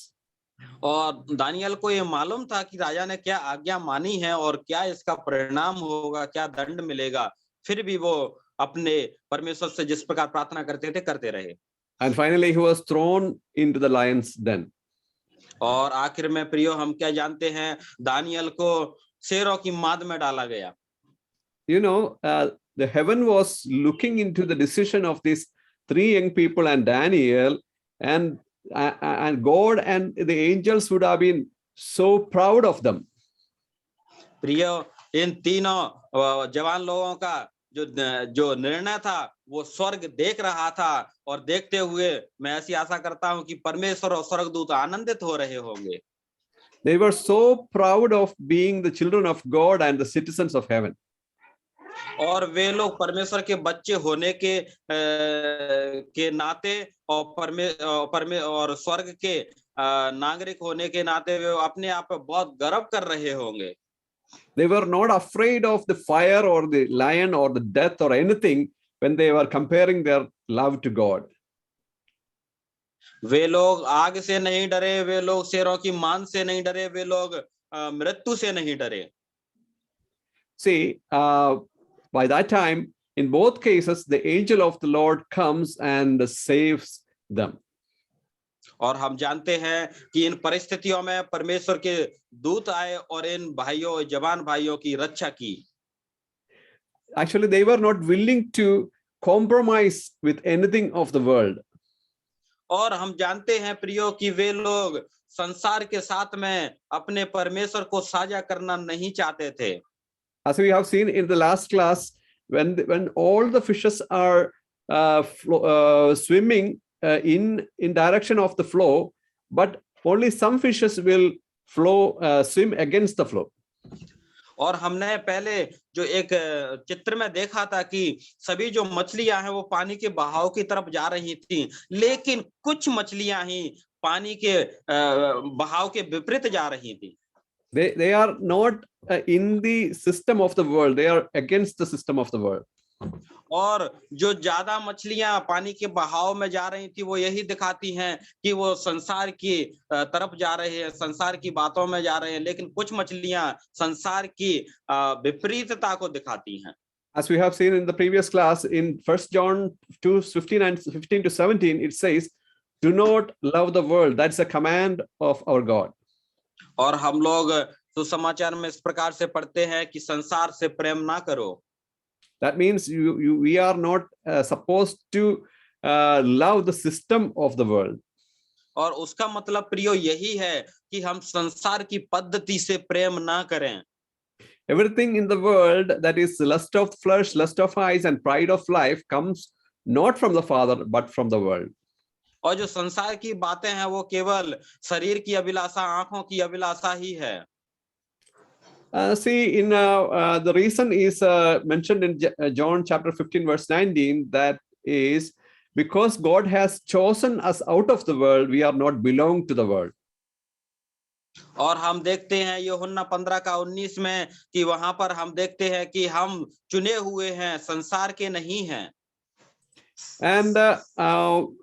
और दानियल को ये मालूम था कि राजा ने क्या आज्ञा मानी है और क्या इसका परिणाम होगा, क्या दंड मिलेगा, फिर भी वो अपने परमेश्वर से जिस प्रकार प्रार्थना करते थे करते रहे। And finally, he was thrown into the lion's den. और आखिर में प्रियो हम क्या जानते हैं, दानियल को शेरों की माद में डाला गया। You know, the heaven was looking into the decision of these three young people and Daniel, and God and the angels would have been so proud of them. प्रियो, इन तीनों जवान लोगों का जो निर्णय था वो स्वर्ग देख रहा था, और देखते हुए मैं ऐसी आशा करता हूं कि परमेश्वर और स्वर्गदूत आनंदित हो रहे होंगे। They were so proud of being the children of God and the citizens of heaven. और वे लोग परमेश्वर के बच्चे होने के नाते और स्वर्ग के नागरिक होने के नाते वे अपने आप पर बहुत गर्व कर रहे होंगे। They were not afraid of the fire or the lion or the death or anything when they were comparing their love to God. वे लोग आग से नहीं डरे, वे लोग शेरों की मान से नहीं डरे, वे लोग मृत्यु से नहीं डरे। See, by that time, in both cases, the angel of the Lord comes and saves them. और हम जानते हैं कि इन परिस्थितियों में परमेश्वर के दूत आए और इन भाइयों, जवान भाइयों की रक्षा की। Actually, they were not willing to compromise with anything of the world. और हम जानते हैं प्रियो कि वे लोग संसार के साथ में अपने परमेश्वर को साझा करना नहीं चाहते थे। As we have seen in the last class, when all the fishes are swimming in direction of the flow, but only some fishes will swim against the flow. और हमने पहले जो एक चित्र में देखा था कि सभी जो मछलियां हैं वो पानी के बहाव की तरफ जा रही थी, लेकिन कुछ मछलियां ही पानी के बहाव के विपरीत जा रही थी। They are not in the system of the world, they are against the system of the world. और जो ज्यादा मछलियां पानी के बहाव में जा रही थी वो यही दिखाती हैं कि वो संसार की तरफ जा रहे हैं, संसार की बातों में जा रहे हैं, लेकिन कुछ मछलियां संसार की विपरीतता को दिखाती हैं। As we have seen in the previous class, in 1 John 2:15 to 17, it says, "Do not love the world." That's a command of our God. और हम लोग सुसमाचार में इस प्रकार से पढ़ते हैं कि संसार से प्रेम ना करो। That means we are not supposed to love the system of the world. और उसका मतलब प्रियो यही है कि हम संसार की पद्धति से प्रेम ना करें। Everything in the world, that is lust of flesh, lust of eyes, and pride of life, comes not from the Father but from the world. और जो संसार की बातें हैं वो केवल शरीर की अभिलाषा, आंखों की अभिलाषा ही है। See, in the reason is mentioned in John chapter 15 verse 19, that is because God has chosen us out of the world, we are not belong to the world. और हम देखते हैं यूहन्ना 15:19 में कि वहां पर हम देखते हैं कि हम चुने हुए हैं, संसार के नहीं हैं। And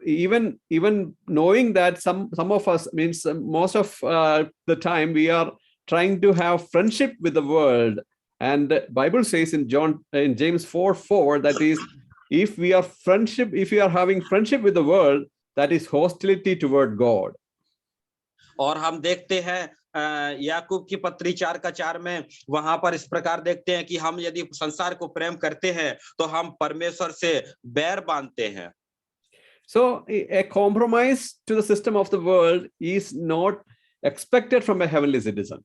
even knowing that some of us, means most of the time we are trying to have friendship with the world, and the Bible says in James 4:4, that is, if we are having friendship with the world, that is hostility toward God. और हम देखते हैं याकूब की पत्री 4:4 में वहां पर इस प्रकार देखते हैं कि हम यदि संसार को प्रेम करते हैं तो हम परमेश्वर से बैर बांधते हैं। So a compromise to the system of the world is not expected from a heavenly citizen.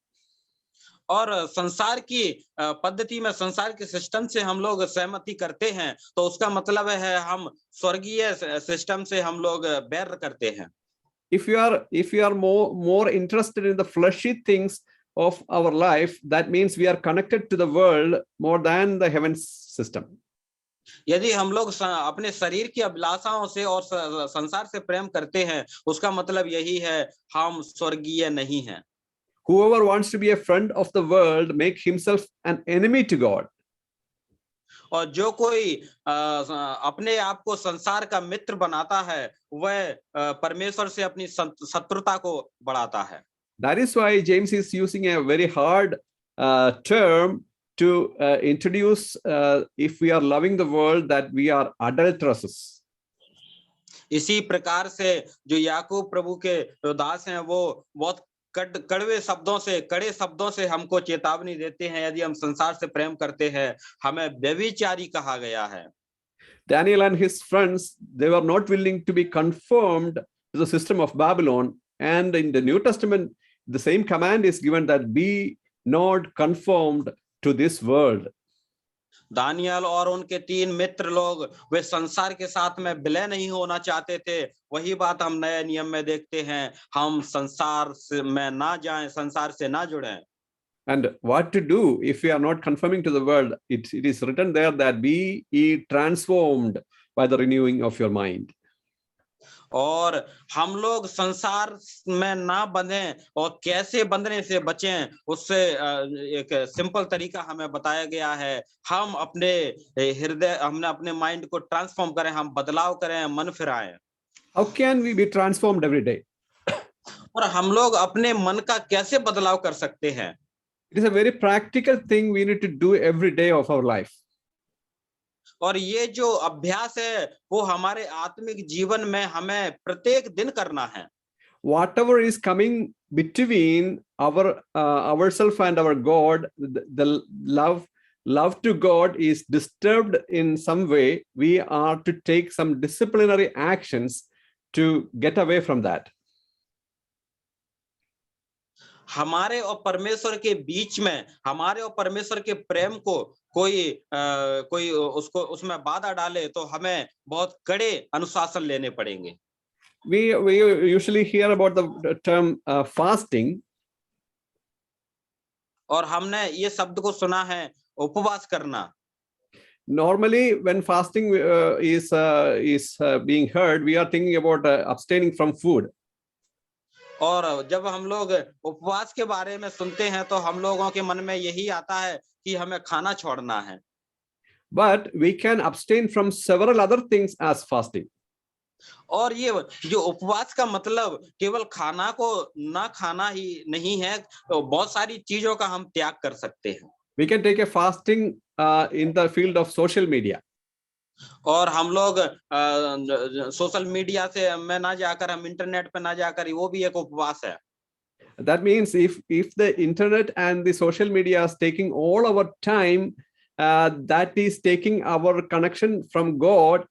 और संसार की पद्धति में, संसार के सिस्टम से हम लोग सहमति करते हैं तो उसका मतलब है हम स्वर्गीय सिस्टम से हम लोग बैर करते हैं। If you are more interested in the fleshy things of our life, that means we are connected to the world more than the heaven system. यदि हम लोग अपने शरीर की अभिलाषाओं से और संसार से प्रेम करते हैं, उसका मतलब यही है हम स्वर्गीय नहीं हैं। Whoever wants to be a friend of the world make himself an enemy to God. और जो कोई अपने आप को संसार का मित्र बनाता है, वह परमेश्वर से अपनी शत्रुता को बढ़ाता है। That is why James is using a very hard term to introduce, if we are loving the world, that we are adulteresses. इसी प्रकार से जो याकूब प्रभु के दास हैं, वो बहुत कड़े शब्दों से हमको चेतावनी देते हैं, यदि हम संसार से प्रेम करते हैं, हमें व्यभिचारी कहा गया है। Daniel and his friends, they were not willing to be conformed to the system of Babylon. And in the New Testament, the same command is given, that be not conformed to this world. Daniel और उनके 3 मित्र लोग, वे संसार के साथ में विलय नहीं होना चाहते थे। वही बात हम नए नियम में देखते हैं, हम संसार में ना जाएं, संसार से ना जुड़ें। And what to do if we are not conforming to the world? It is written there that be ye transformed by the renewing of your mind. और हम लोग संसार में ना बंधें, और कैसे बंधने से बचें, उससे एक सिंपल तरीका हमें बताया गया है। हम अपने हृदय, हमने अपने माइंड को ट्रांसफॉर्म करें, हम बदलाव करें, मन फिराएं। How can we be transformed every day? और हम लोग अपने मन का कैसे बदलाव कर सकते हैं? It is a very practical thing we need to do every day of our life. और ये जो अभ्यास है, वो हमारे आत्मिक जीवन में हमें प्रत्येक दिन करना है। Whatever is coming between ourselves and our God, the love to God is disturbed in some way, we are to take some disciplinary actions to get away from that. हमारे और परमेश्वर के बीच में, हमारे और परमेश्वर के प्रेम को कोई उसको उसमें बाधा डाले, तो हमें बहुत कड़े अनुशासन लेने पड़ेंगे। We usually hear about the term fasting. और हमने ये शब्द को सुना है, उपवास करना। Normally, when fasting is being heard, we are thinking about abstaining from food. और जब हम लोग उपवास के बारे में सुनते हैं, तो हम लोगों के मन में यही आता है कि हमें खाना छोड़ना है। But we can abstain from several other things as fasting. और ये जो उपवास का मतलब केवल खाना को ना खाना ही नहीं है, तो बहुत सारी चीजों का हम त्याग कर सकते हैं। We can take a fasting in the field of social media. और हम लोग सोशल मीडिया से में ना जाकर, हम इंटरनेट पे ना जाकर, वो भी एक उपवास है। That means if the internet and the social media is taking all our time, that is taking our connection from God,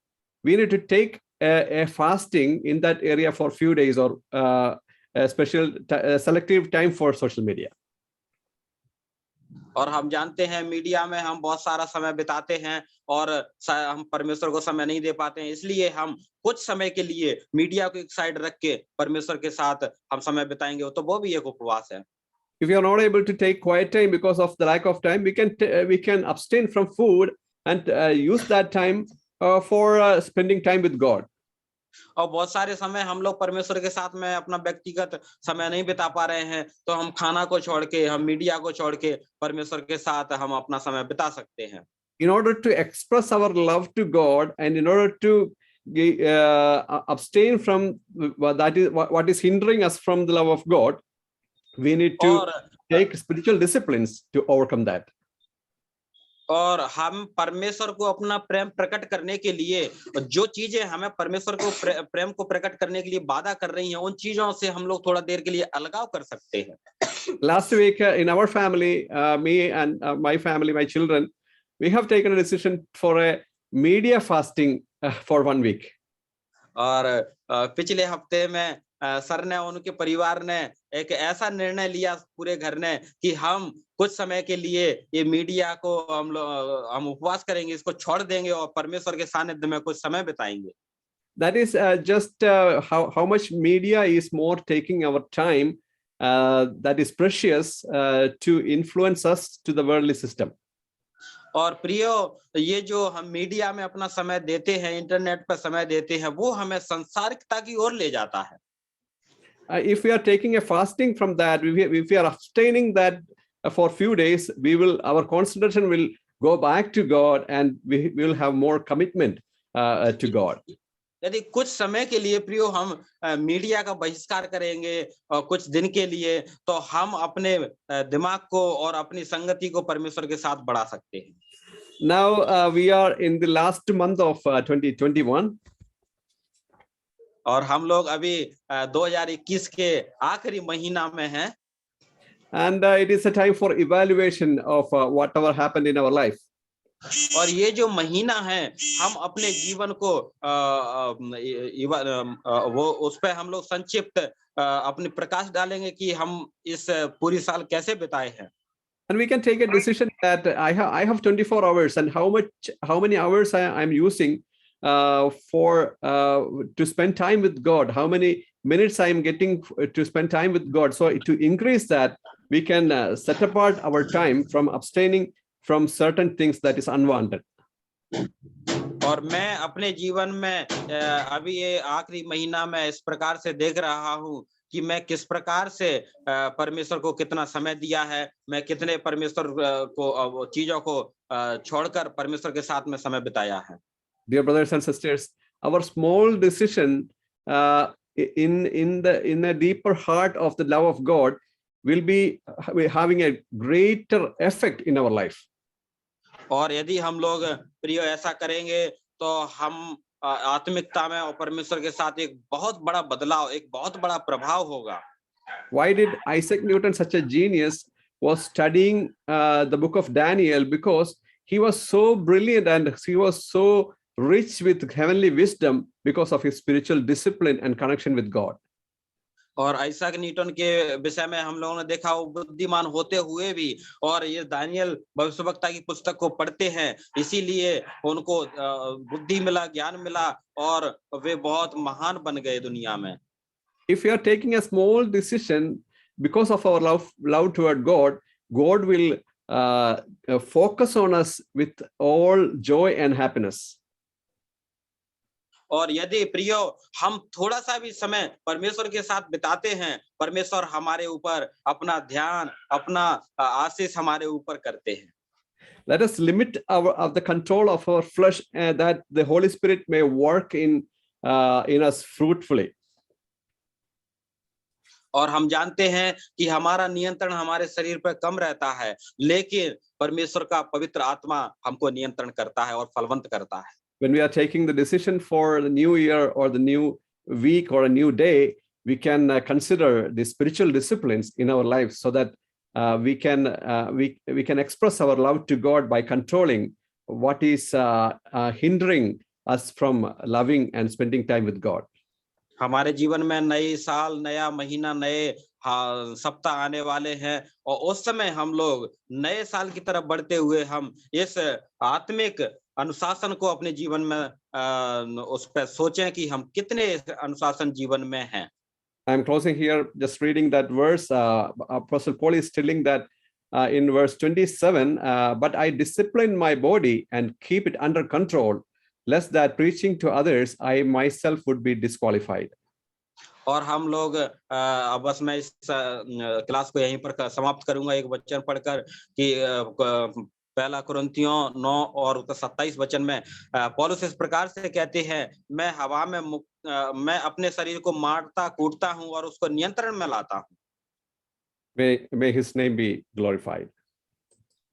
we need to take a fasting in that area for a few days, or a special selective time for social media. और हम जानते हैं मीडिया में हम बहुत सारा समय बिताते हैं, और हम परमेश्वर को समय नहीं दे पाते हैं, इसलिए हम कुछ समय के लिए मीडिया को एक साइड रख के परमेश्वर के साथ हम समय बिताएंगे, तो वो भी एक उपवास है। If you are not able to take quiet time because of the lack of time, we can abstain from food and use that time for spending time with God. और बहुत सारे समय हम लोग परमेश्वर के साथ में अपना व्यक्तिगत समय नहीं बिता पा रहे हैं, तो हम खाना को छोड़ के, हम मीडिया को छोड़ के परमेश्वर के साथ हम अपना समय बिता सकते हैं। In order to express our love to God, and in order to abstain from what is hindering us from the love of God, we need to take spiritual disciplines to overcome that. और हम परमेश्वर को अपना प्रेम प्रकट करने के लिए, जो चीजें हमें परमेश्वर को प्रेम को प्रकट करने के लिए बाधा कर रही हैं, उन चीजों से हम लोग थोड़ा देर के लिए अलगाव कर सकते हैं। Last week in our family, me and my family, my children, we have taken a decision for a media fasting for 1 week. और पिछले हफ्ते में सर ने, उनके परिवार ने एक ऐसा निर्णय लिया पूरे घर ने कि हम कुछ समय के लिए ये मीडिया को हम उपवास करेंगे, इसको छोड़ देंगे और परमेश्वर के सानिध्य में कुछ समय बिताएंगे। That is just how much media is more taking our time, that is precious to influence us to the worldly system. और प्रियो, ये जो हम मीडिया में अपना समय देते हैं, इंटरनेट पर समय देते हैं, वो हमें संसारिकता की ओर ले जाता है। If we are taking a fasting from that, if we are abstaining that for a few days, our concentration will go back to God, and we will have more commitment to God. यदि कुछ समय के लिए प्रियो हम मीडिया का बहिष्कार करेंगे और कुछ दिन के लिए, तो हम अपने दिमाग को और अपनी संगति को परमेश्वर के साथ बढ़ा सकते हैं। Now we are in the last month of 2021. और हम लोग अभी 2021 के आखिरी महीना में हैं। And it is a time for evaluation of whatever happened in our life. और ये जो महीना है, हम अपने जीवन को वो उस पे हम लोग संक्षिप्त अपने प्रकाश डालेंगे कि हम इस पूरी साल कैसे बिताए हैं। And we can take a decision that I have 24 hours, and how many hours I'm using to spend time with God, how many minutes I'm getting to spend time with God. So to increase that, we can set apart our time from abstaining from certain things that is unwanted. और मैं अपने जीवन में अभी ये आखिरी महीना में इस प्रकार से देख रहा हूँ कि मैं किस प्रकार से परमेश्वर को कितना समय दिया है, मैं कितने परमेश्वर को चीजों को छोड़कर परमेश्वर के साथ में समय बिताया है। Dear brothers and sisters, our small decision in the deeper heart of the love of God will be having a greater effect in our life. और यदि हम लोग प्रियो ऐसा करेंगे, तो हम आत्मिकता में और परमेश्वर के साथ एक बहुत बड़ा बदलाव, एक बहुत बड़ा प्रभाव होगा। Why did Isaac Newton, such a genius, was studying the book of Daniel? Because he was so brilliant and he was so rich with heavenly wisdom because of his spiritual discipline and connection with God. और आइजैक न्यूटन के विषय में हम लोगों ने देखा, वो बुद्धिमान होते हुए भी और ये दानियल भविष्यवक्ता की पुस्तक को पढ़ते हैं, इसीलिए उनको बुद्धि मिला, ज्ञान मिला और वे बहुत महान बन गए दुनिया में। If we are taking a small decision because of our love toward God, God will focus on us with all joy and happiness. और यदि प्रियो हम थोड़ा सा भी समय परमेश्वर के साथ बिताते हैं, परमेश्वर हमारे ऊपर अपना ध्यान, अपना आशीष हमारे ऊपर करते हैं। Let us limit the control of our flesh, that the Holy Spirit may work in us fruitfully. और हम जानते हैं कि हमारा नियंत्रण हमारे शरीर पर कम रहता है, लेकिन परमेश्वर का पवित्र आत्मा हमको नियंत्रण करता है और फलवंत करता है। When we are taking the decision for the new year or the new week or a new day, we can consider the spiritual disciplines in our lives so that we can express our love to God by controlling what is hindering us from loving and spending time with God. हमारे जीवन में नई साल, नया महीना, नए सप्ताह आने वाले हैं और उस समय हम लोग नए साल की तरफ बढ़ते हुए हम इस आत्मिक अनुशासन को अपने जीवन में उस पर सोचें कि हम कितने अनुशासन जीवन में हैं। I'm closing here, just reading that verse. Apostle Paul is telling that in verse 27, but I discipline my body and keep it under control, lest that preaching to others, I myself would be disqualified. और हम लोग बस मैं इस क्लास को यहीं पर समाप्त करूंगा एक वचन पढ़कर कि पहला कुरिन्थियों 9 और 27 वचन में पौलुस इस प्रकार से कहते हैं, मैं हवा में मैं अपने शरीर को मारता कूटता हूं और उसको नियंत्रण में लाता हूं। May his name be glorified.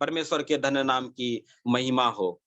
परमेश्वर के धन्य नाम की महिमा हो।